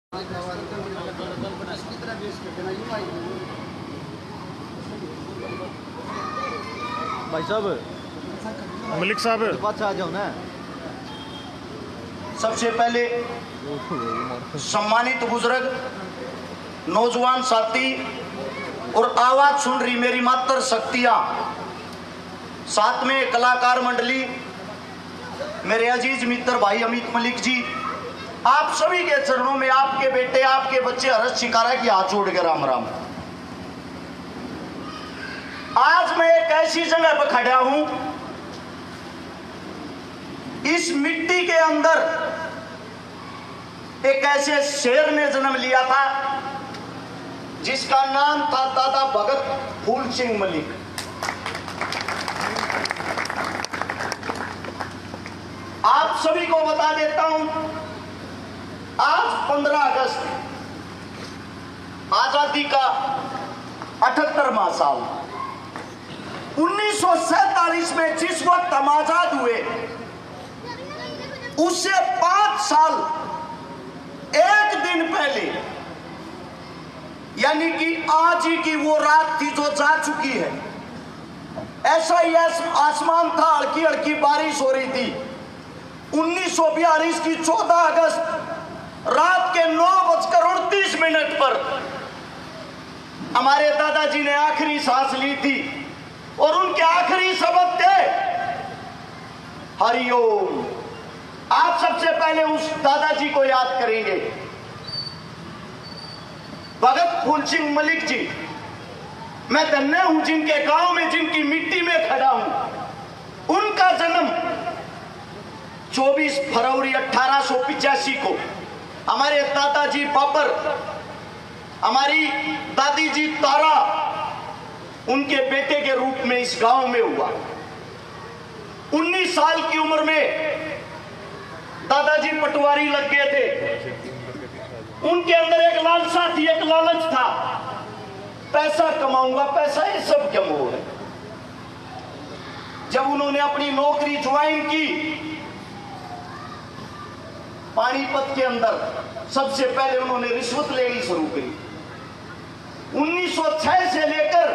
भाई साहब, मलिक साहब, पास आ जाओ ना। सबसे पहले सम्मानित बुजुर्ग, नौजवान साथी और आवाज सुन रही मेरी मात्र शक्तियां, साथ में कलाकार मंडली, मेरे अजीज मित्र भाई अमित मलिक जी, आप सभी के चरणों में आपके बेटे, आपके बच्चे हर्ष शिकारा की हाथ जोड़ के राम राम। आज मैं एक ऐसी जगह पर खड़ा हूं, इस मिट्टी के अंदर एक ऐसे शेर ने जन्म लिया था जिसका नाम था दादा भगत फूल सिंह मलिक। आप सभी को बता देता हूं, आज 15 अगस्त आजादी का 78वां साल। 1947 में जिस वक्त हम आजाद हुए, उससे 5 साल 1 दिन पहले, यानी कि आज ही की वो रात थी जो जा चुकी है। ऐसा ही आसमान था, हल्की हल्की बारिश हो रही थी। 1942 की 14 अगस्त रात के 9:38 पर हमारे दादाजी ने आखिरी सांस ली थी और उनके आखिरी शब्द थे हरिओम। आप सबसे पहले उस दादाजी को याद करेंगे, भगत फूल सिंह मलिक जी। मैं धन्य हूं जिनके गांव में, जिनकी मिट्टी में खड़ा हूं। उनका जन्म 24 फरवरी 1885 को हमारे दादाजी बाबर, हमारी दादी जी तारा, उनके बेटे के रूप में इस गांव में हुआ। 19 साल की उम्र में दादाजी पटवारी लग गए थे। उनके अंदर एक लालसा थी, एक लालच था, पैसा कमाऊंगा, पैसा ये सब क्या मोह है। जब उन्होंने अपनी नौकरी ज्वाइन की पानीपत के अंदर, सबसे पहले उन्होंने रिश्वत लेनी शुरू करी। 1906 से लेकर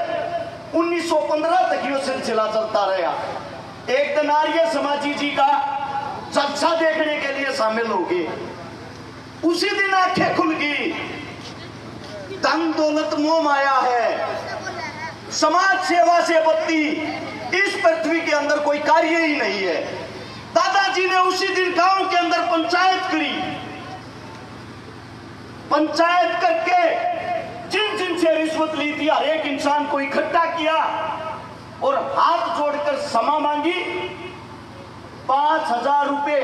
1915 तक ये सिलसिला चलता रहा। एक दिन आर्य समाजी जी का जलसा देखने के लिए शामिल हो गए। उसी दिन आंखें खुल गई। धन दौलत मोह माया है, समाज सेवा से बत्ती इस पृथ्वी के अंदर कोई कार्य ही नहीं है। दादाजी ने उसी दिन गांव के अंदर पंचायत करी। पंचायत करके जिन जिन से रिश्वत ली थी हर एक इंसान को इकट्ठा किया और हाथ जोड़कर क्षमा मांगी। 5000 रुपए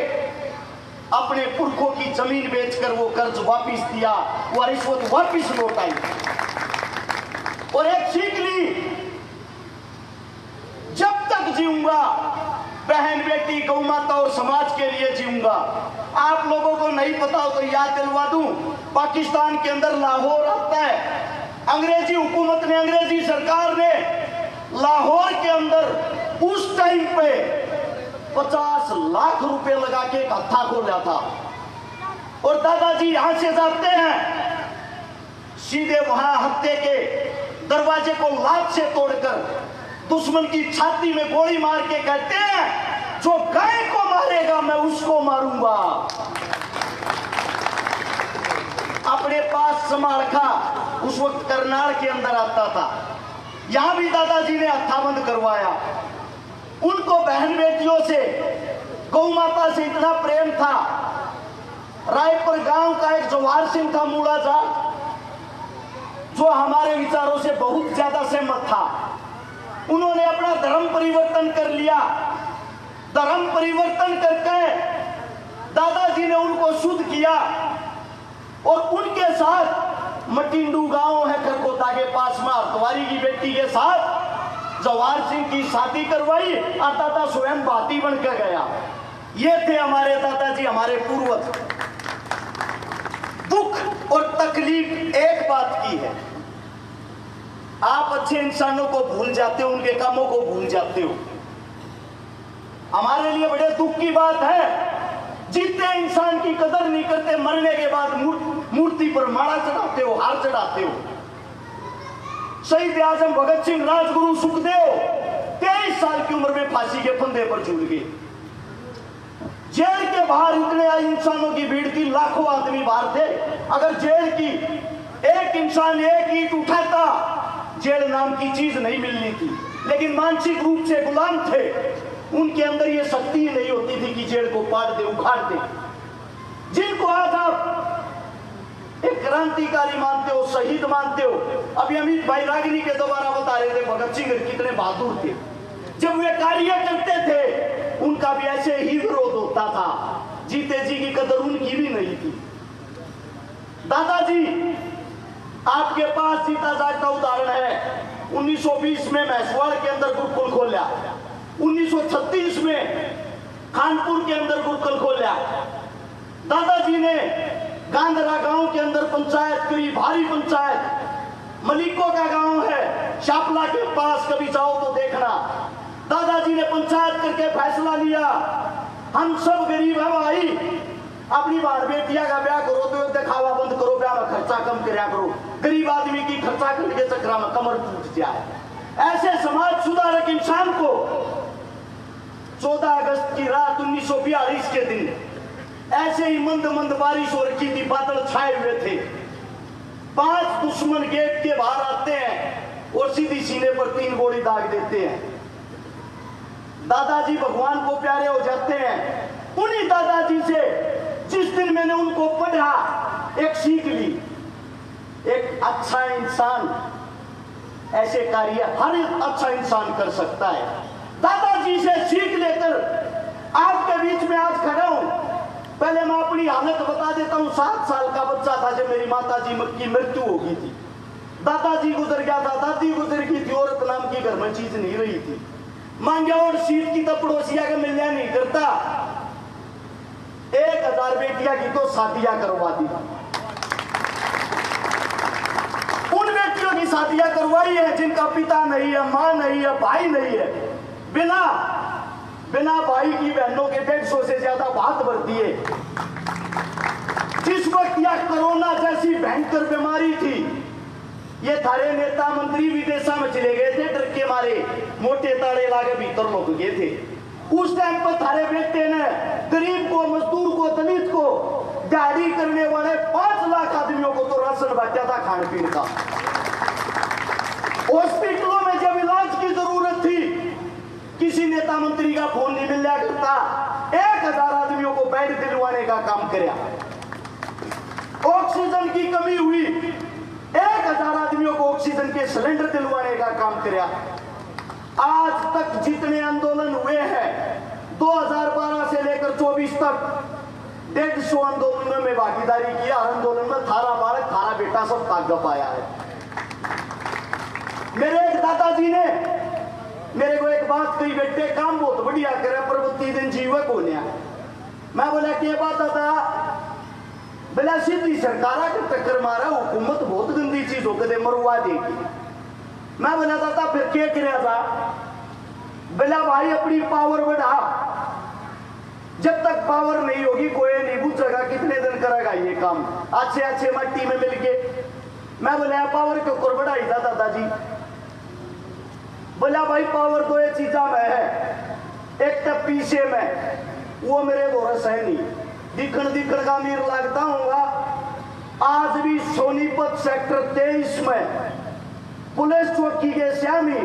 अपने पुरखों की जमीन बेचकर वो कर्ज वापिस दिया, वो रिश्वत वापिस लौटाई और एक सीख ली, जब तक जीऊंगा बहन बेटी गौ माता और समाज के लिए जीऊंगा। आप लोगों को नहीं पता हो तो याद दिलवा दूं, पाकिस्तान के अंदर लाहौर आता है। अंग्रेजी हुकूमत ने, अंग्रेजी सरकार ने लाहौर के अंदर उस टाइम पे 50 लाख रुपए लगा के एक हत्था खोला था। और दादाजी यहां से जाते हैं, सीधे वहां हत्थे के दरवाजे को लात से तोड़कर दुश्मन की छाती में गोली मार के कहते हैं, जो गाय को मारेगा मैं उसको मारूंगा। अपने पास समारखा उस वक्त करनाल के अंदर आता था, यहां भी दादाजी ने हत्थाबंद करवाया। उनको बहन बेटियों से, गौ माता से इतना प्रेम था। रायपुर गांव का एक जवाहर सिंह था मूड़ा जा, जो हमारे विचारों से बहुत ज्यादा सहमत था। उन्होंने अपना धर्म परिवर्तन कर लिया। धर्म परिवर्तन करके दादाजी ने उनको शुद्ध किया और उनके साथ मटिंडू गांव है खरकोटा के पास में, हरद्वारी की बेटी के साथ जवाहर सिंह की शादी करवाई। और दादा स्वयं भाती बन के गया। ये थे हमारे दादाजी, हमारे पूर्वज। दुख और तकलीफ एक बात की है, आप अच्छे इंसानों को भूल जाते हो, उनके कामों को भूल जाते हो। हमारे लिए बड़े दुख की बात है, जितने इंसान की कदर नहीं करते, मरने के बाद मूर्ति माला चढ़ाते हो, हार चढ़ाते हो। शहीद आजम भगत सिंह, राजगुरु सुखदेव 23 साल की उम्र में फांसी के फंदे पर झूल गए। जेल के बाहर इतने इंसानों की भीड़ थी, लाखों आदमी बाहर थे। अगर जेल की एक इंसान एक ईंट उठाता, जेल नाम की चीज नहीं मिलनी थी। लेकिन मानसिक रूप से गुलाम थे, उनके अंदर ये शक्ति ही नहीं होती थी कि जेल को पाड़ दे, उखाड़ दे। जिनको आज आप एक क्रांतिकारी मानते हो, शहीद मानते हो, अभी अमित भाई रागिनी के द्वारा बता रहे थे भगत सिंह कितने बहादुर थे। जब वे कार्य करते थे उनका भी ऐसे ही विरोध होता था। जीते जी की कदर उनकी भी नहीं थी। दादाजी, आपके पास सीता जागता उदाहरण है। 1920 में मैसवाड़ के अंदर गुरुकुल खोला, 1936 में खानपुर के अंदर गुरुकुल खोला। दादाजी ने गांधरा गांव के अंदर पंचायत करी, भारी पंचायत। मलिकों का गांव है शापला के पास, कभी जाओ तो देखना। दादाजी ने पंचायत करके फैसला लिया, हम सब गरीब है भाई, अपनी बार बेटिया का ब्याह करो तो दिखावा बंद करो, ब्याह में खर्चा कम करया करो। गरीब आदमी की खर्चा करने के चक्कर में कमर टूट जाए। ऐसे समाज सुधारक इंसान को 14 अगस्त की रात 1942 के दिन ऐसे ही मंद मंद बारिश हो रखी थी, बादल छाए हुए थे। 5 दुश्मन गेट के बाहर आते हैं और सीधी सीने पर 3 गोली दाग देते हैं। दादाजी भगवान को प्यारे हो जाते हैं। उन्हीं दादाजी से जिस दिन मैंने उनको पढ़ा, एक सीख ली, एक अच्छा इंसान ऐसे कार्य हर एक अच्छा इंसान कर सकता है। दादाजी से सीख लेकर आपके बीच में आज खड़ा हूं। पहले मैं अपनी हालत बता देता हूं। 7 साल का बच्चा था जब मेरी माता जी की मृत्यु हो गई थी। दादाजी गुजर गया था, दादी गुजर गई थी, औरत नाम की घर में चीज नहीं रही थी। मांगे और सीट की तो पड़ोसिया का मिलना नहीं करता। 1000 बेटियां की तो शादियां करवा दी। उन बेटियों की शादियां करवाई है जिनका पिता नहीं है, मां नहीं है, भाई नहीं है। बिना भाई की बहनों के 150 से ज्यादा बात बढ़ती है। जिस वक्त यह कोरोना जैसी भयंकर बीमारी थी, ये थारे नेता मंत्री विदेशा में चले गए थे डर के मारे, मोटे ताड़े लाके भीतर लुक गए थे। उस टाइम पर थारे बेटे ने गरीब को, मजदूर को, दलित को, दिहाड़ी करने वाले 5 लाख आदमियों को तो राशन बांटा था, खान पीन का। हॉस्पिटलों में जब इलाज की जरूरत थी, किसी नेता मंत्री का फोन नहीं मिल करता। 1000 आदमियों को बेड दिलवाने का काम किया। ऑक्सीजन की कमी हुई, 1000 आदमियों को ऑक्सीजन के सिलेंडर दिलवाने का काम किया। आज तक जितने आंदोलन हुए हैं 2012 से लेकर 24 तक 150 आंदोलनों में भागीदारी किया। हर आंदोलन में थारा बालक, थारा बेटा सब ताकत पाया है। मेरे एक दादाजी ने मेरे को एक बात कही, बेटे काम बहुत बढ़िया करे पर 32 दिन जीवक होने। मैं बोला क्या बात था? बोला सीधी सरकारा के टक्कर मारा, हुकूमत बहुत गंदी चीज हो कदे मरवा देगी। मैं बोला था फिर क्या किया था? बोला भाई अपनी पावर बढ़ा, जब तक पावर नहीं होगी कोई नहीं पूछेगा कितने दिन करेगा ये काम। अच्छे अच्छे मट्टी में मिलके। मैं बोला पावर के ऊपर बढ़ाई था दादाजी। बोला भाई पावर तो ये चीजा में है, एक तो पीछे में वो मेरे गोरस है नहीं, दिखण का मीर लगता हूँगा। आज भी सोनीपत सेक्टर 23 में पुलिस चौकी के श्यामी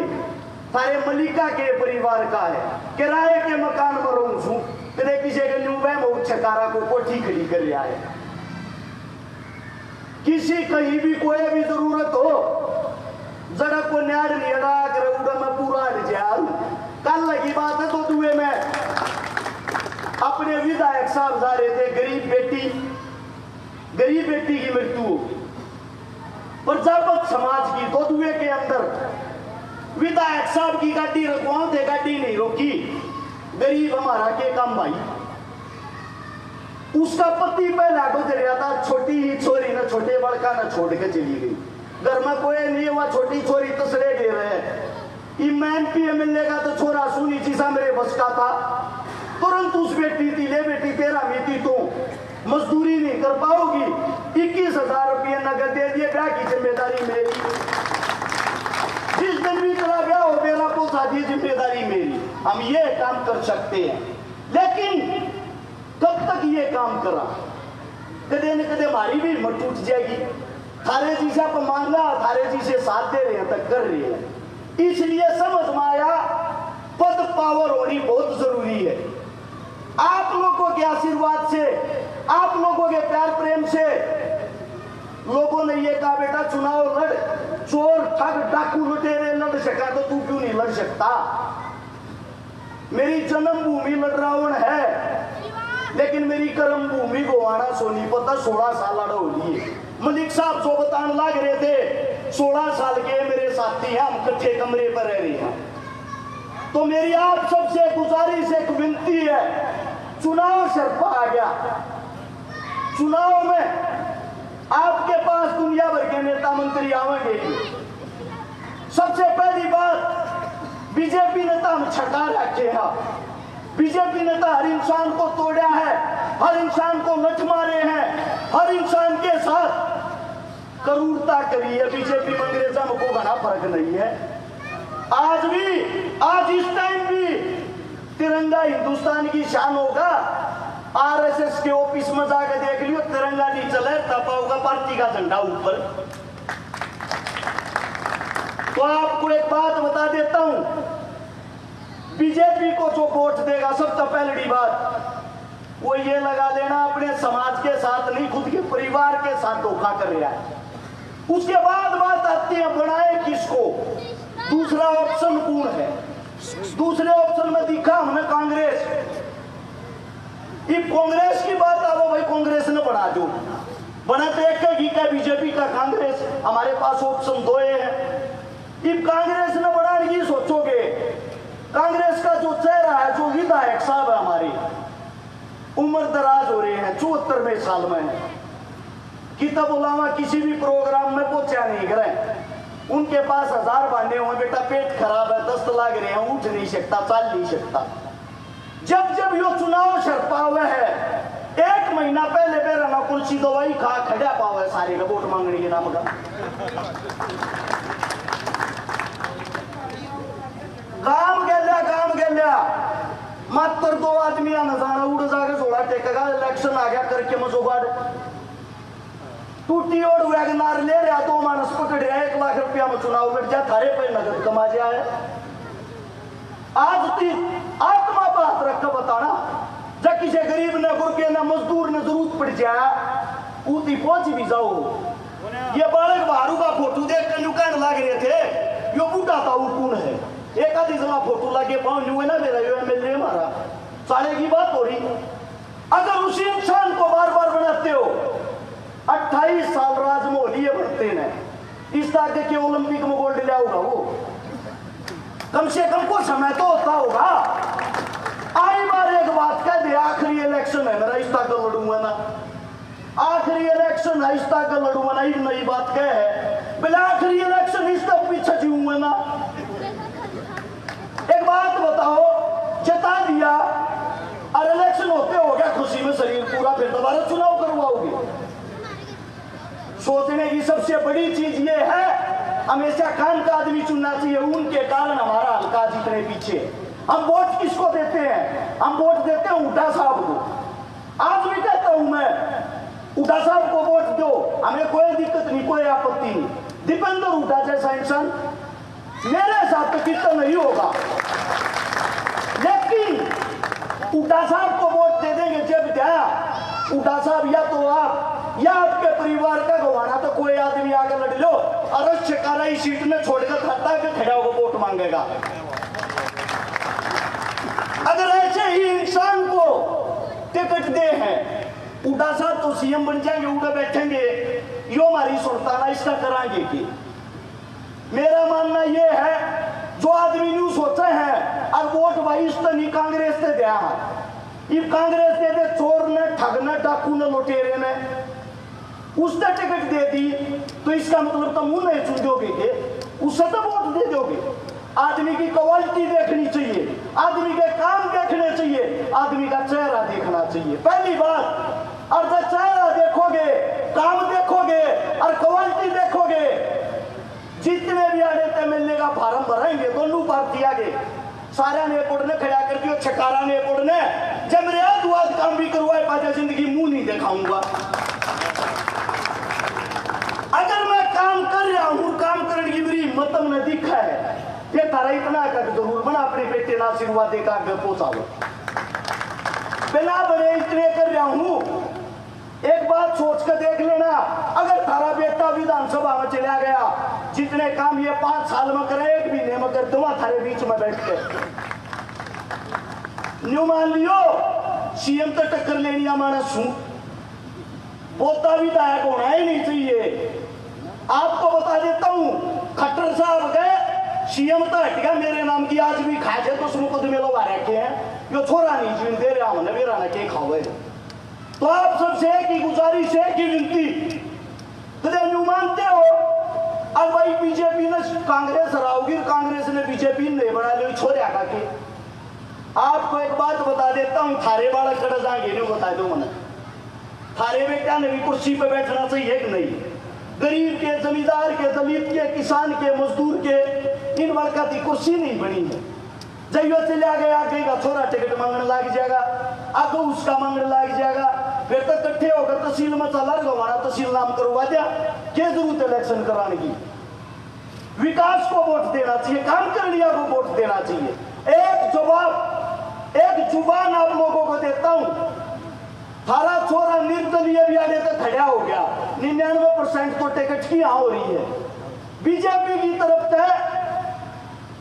सारे मलिका के परिवार का है। किराए के मकान में रहूं छू, कदे किसी के न्यूबे में छकारा को कोठी खड़ी कर रहा है। किसी कहीं भी कोई भी जरूरत हो, जरा को न्याड़ नियड़ा कर मैं पूरा हट जा। कल लगी बात है तो दुए में अपने विधायक साहब जा रहे थे, गरीब बेटी की मृत्यु हो गई। प्रजापत समाज की दोदुए के अंदर विधायक साहब की गाड़ी रुकवाओ थे, गाड़ी नहीं रोकी। गरीब हमारा के काम भाई। उसका पति पहला गुजरिया था, छोटी ही छोरी न छोटे बड़का न छोड़ के चली गई। घर में कोई नहीं हुआ, छोटी छोरी तसले गए रहे। MP मिलेगा तो छोरा सुनी चीजा मेरे बस का था। तुरंत उस बेटी थी, ले बेटी तेरा मीती तो मजदूरी नहीं कर पाओगी, 21,000 रुपये के दे दिए, ब्याह की जिम्मेदारी मेरी। जिस दिन भी चला ब्याह हो मेरा पहुंचा दी, जिम्मेदारी मेरी। हम ये काम कर सकते हैं, लेकिन कब तक ये काम करा? कदे न कदे हमारी भी हिम्मत टूट जाएगी। थारे जी से आप मांगा, थारे जी से साथ दे रहे हैं, तक कर रहे हैं। इसलिए समझ में आया पद पावर होनी बहुत जरूरी है। आप लोगों के आशीर्वाद से, आप लोगों के प्यार प्रेम से लोगों ने ये कहा, बेटा चुनाव लड़, चोर ठग डाकू लुटेरे लड़ सका तो तू क्यों नहीं लड़ सकता? मेरी जन्मभूमि लड़रावण है, लेकिन मेरी कर्म भूमि को आना सोनी पता 16 साल लड़ हो लिए। मलिक साहब जो बताने लग रहे थे, 16 साल के मेरे साथी हैं, हम कच्चे कमरे पर रह रहे हैं। तो मेरी आप सबसे गुजारिश, एक विनती है, चुनाव शर्पा आ गया। चुनाव में आपके पास दुनिया भर के नेता मंत्री आवेंगे। सबसे पहली बात, बीजेपी नेता हम छका रखे हैं। बीजेपी नेता हर इंसान को तोड़ा है, हर इंसान को लठ मारे हैं, हर इंसान के साथ क्रूरता करी है। बीजेपी में अंग्रेजा में कोई बड़ा फर्क नहीं है। आज इस टाइम भी तिरंगा हिंदुस्तान की शान होगा। आरएसएस के ऑफिस में जाकर देख लियो, तिरंगा नहीं चले तपा होगा पार्टी का झंडा ऊपर। तो आपको एक बात बता देता हूं, बीजेपी को जो वोट देगा, सबसे पहली बात वो ये लगा लेना, अपने समाज के साथ नहीं, खुद के परिवार के साथ धोखा कर रहा है। उसके बाद बात आती है बनाए किसको। दूसरा ऑप्शन कौन है? दूसरे ऑप्शन में दिखा हमने कांग्रेस। कांग्रेस की बात आओ भाई, कांग्रेस ने बढ़ा दो, बना तो एक का बीजेपी का कांग्रेस। हमारे पास ऑप्शन 2 है। कांग्रेस ने बढ़ाने की सोचोगे, कांग्रेस का जो चेहरा है, जो विधायक साहब है हमारे, उम्र दराज हो रहे हैं, 74वें साल में है। किताब बुलावा किसी भी प्रोग्राम में पहुंचा नहीं करे। उनके पास 1000 बहाने हुए, बेटा पेट खराब है, दस्त लग रहे हैं, उठ नहीं सकता, चल नहीं सकता। जब यो चुनाव शर्पा हुआ है, 1 महीना पहले मेरा ना कुर्सी दवाई खा खड़ा पावा है सारे का वोट मांगने के नाम का। काम गया मात्र 2 आदमी नजारा उड़ जाकर सोड़ा टेकेगा। इलेक्शन आ गया करके मजोगाड़ टूटी और वैगनार ले रहा, 2 मानस पकड़ रहा, 1 लाख रुपया में चुनाव लड़ जा, थारे पे नगद कमा जाए। आज आत्मा पर हाथ रख बताना, जब किसी गरीब ने गुरके ने मजदूर ने जरूरत पड़ जाए, उती पहुंच भी जाओ। ये बालक बहारू का फोटो देख कर नुकान लग रहे थे, यो बूढ़ा था वो कौन है? एक आधी जना फोटो लगे पाँव हुए ना, मेरा यो एमएलए हमारा, साले की बात हो रही। अगर उसी इंसान को बार बार बनाते हो, 28 साल राजमौली बनते हैं, इस आगे के ओलंपिक में गोल्ड लिया होगा वो, कम से कम को समय तो होता होगा। आई बार एक बात कह दे, आखिरी इलेक्शन है मेरा, इस तक लड़ूंगा ना, आखिरी इलेक्शन है, इस तक लड़ूंगा ना, एक नई बात कह है बिना आखिरी इलेक्शन इस तक पीछे जीऊंगा ना। एक बात बताओ, जता दिया और इलेक्शन होते हो गया खुशी में शरीर पूरा, फिर दोबारा चुनाव करवाओगे? सोचने की सबसे बड़ी चीज ये है, हमेशा काम का आदमी चुनना चाहिए। उनके कारण हमारा हल्का जीतने पीछे। हम वोट किसको देते हैं? हम वोट देते हैं हुड्डा साहब को। आज भी कहता हूं मैं, हुड्डा साहब को वोट दो, हमें कोई दिक्कत नहीं, कोई आपत्ति नहीं। दीपेंद्र हुड्डा जैसा इंसान मेरे साथ तो कितना नहीं होगा, लेकिन हुड्डा साहब को वोट दे देंगे जब क्या हुड्डा साहब या तो आप या आपके परिवार का गवाना, तो कोई आदमी आगे लड़ लो और शिकारा सीट में छोड़कर खाता के खड़ा होकर वोट मांगेगा। अगर ऐसे ही इंसान को टिकट दे हैं, हुड्डा साहब तो सीएम बन जाएंगे, उड़े बैठेंगे, यो हमारी सुल्ताना इसका कराएंगे कि? मेरा मानना यह है, जो आदमी न्यू सोचे हैं और वोट भाई इस नहीं कांग्रेस से दिया है, ये कांग्रेस दे दे, चोर ने, ठग ने, डाकू ने, लुटेरे ने, उसने टिकट दे दी, तो इसका मतलब तुम उन्हें चुन दोगे के, उससे तो वोट दे दोगे। आदमी की क्वालिटी देखनी चाहिए, आदमी के काम देखने चाहिए, आदमी का चेहरा देखना चाहिए, पहली बात। और जब चेहरा देखोगे, काम देखोगे और क्वालिटी आगे सारा ने पड़ने खड़ा कर दियो, छकारा ने पड़ने जब मेरे दुआ काम भी करवाए पाजा जिंदगी मुंह नहीं दिखाऊंगा। अगर मैं काम कर रहा हूं, काम करने की मेरी हिम्मत न दिखा है, ये तारा इतना कर जरूर बना अपने बेटे ना आशीर्वाद देकर आगे पहुंचाओ। बिना बड़े इतने कर रहा हूं, एक बात सोच कर देख लेना, अगर तारा बेटा विधानसभा में चला गया, जितने काम ये 5 साल में करे 1 महीने में कर दूंगा थारे बीच में बैठ के। न्यू मान लियो सीएम तो टक्कर लेनी मानस हूं, पोता विधायक होना ही नहीं चाहिए। आपको बता देता हूं, खट्टर साहब गए सीएम तो हट गया, मेरे नाम की आज भी खा जाए तो उसमें मुकदमे लोग आ रखे हैं, यो छोरा नहीं जीवन दे रहा हूं मेरा ना के खाओ। तो आप सबसे की गुजारिश है कि विनती तो मानते हो, अब भाई बीजेपी ने कांग्रेस हराओगी, कांग्रेस ने बीजेपी नहीं बना ली छोरे आका के। आपको एक बात बता देता हूं, थारे बालक कड़ा जाएंगे नहीं बता दो मैंने, थारे बेटा ने भी कुर्सी पे बैठना चाहिए कि नहीं? गरीब के, जमींदार के, दलित के, किसान के, मजदूर के, इन वर्ग की कुर्सी नहीं बनी है। जब चला गया आगे का छोरा टिकट मांगने लग जाएगा, आगे उसका मांगने लग जाएगा, फिर तो इकट्ठे होकर तहसील में चला रहा, तहसील नाम करवा दिया, क्या जरूरत इलेक्शन कराने की? विकास को वोट देना चाहिए, काम करने को वोट देना चाहिए। एक जुबान आप लोगों को देता हूं, थारा छोरा निर्दलीय भी आने तक खड़ा हो गया, 99% तो टिकट की यहां हो रही है। बीजेपी की तरफ से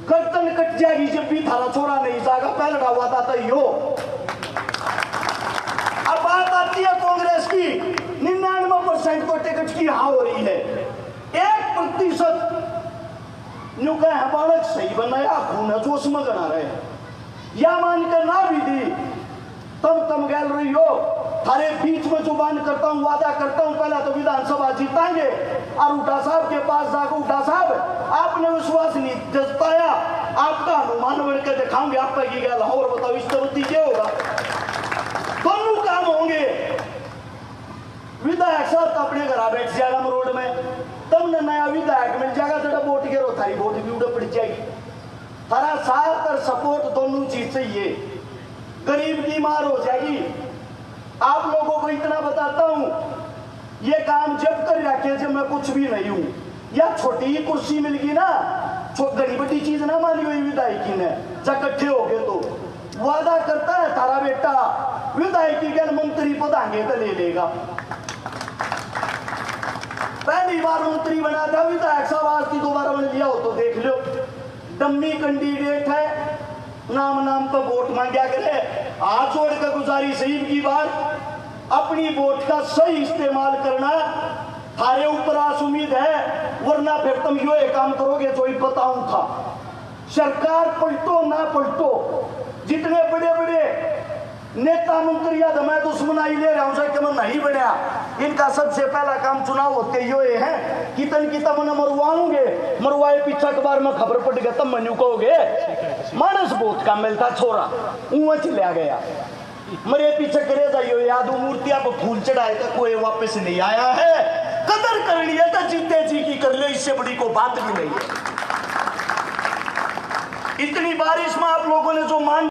गर्दन कट जाएगी जब भी थारा छोरा नहीं जाएगा, पहले हुआ था यो। अब बात आती है कांग्रेस की, 99% तो टिकट की यहां हो रही है, 1% न्यू कहे बालक सही बनाया खून है जोश में गना रहे, या मानकर ना भी दी तम गैल रही हो। थारे बीच में जुबान करता हूं, वादा करता हूं, पहला तो विधानसभा जीताएंगे और उठा साहब के पास जाकर, उठा साहब आपने विश्वास नहीं जताया, आपका अनुमान बढ़कर दिखाऊंगे आप की गैल, और बताओ इस तरह क्या होगा? दोनों काम होंगे। विधायक साहब तो अपने घर बैठ जाएगा रोड में, तब न नया विधायक मिल जाएगा, जरा वोट गिरो थारी वोट भी उड़ पड़ जाएगी। थारा साथ और सपोर्ट दोनों चीज चाहिए, गरीब की मार हो जाएगी। आप लोगों को इतना बताता हूं, ये काम जब कर रखे जब मैं कुछ भी नहीं हूं, या छोटी ही कुर्सी मिल गई ना, बड़ी बड़ी चीज ना मानी हुई विधायकी ने, जब इकट्ठे हो गए तो वादा करता है थारा बेटा विधायकी के मंत्री पदांगे तो ले लेगा। पहली बार मंत्री बना था विधायक साहब, आज की दोबारा बन लिया हो तो देख लो, डम्मी कैंडिडेट है, नाम तो वोट मांगा करे। हाथ जोड़ कर गुजारिश की बात, अपनी वोट का सही इस्तेमाल करना, थारे ऊपर आस उम्मीद है, वरना फिर तुम यो एक काम करोगे जो ही बताऊं था। सरकार पलटो ना पलटो, जितने बड़े बड़े नेता मंत्री याद मैं दुश्मनाई ले रहा हूं कि मैं नहीं बनया, इनका सबसे पहला काम चुनाव होते यो है कि तन की तब मरवाऊंगे, मरवाए पीछा के बार में खबर पड़ गया तब मनु कहोगे मानस बहुत का मिलता छोरा ऊं चलिया गया, मरे पीछे करे जाइयो याद मूर्तियां पर फूल चढ़ाए तो कोई वापस नहीं आया है। कदर कर लिया तो जीते जी की कर लो, इससे बड़ी को बात भी नहीं है। इतनी बारिश में आप लोगों ने जो मान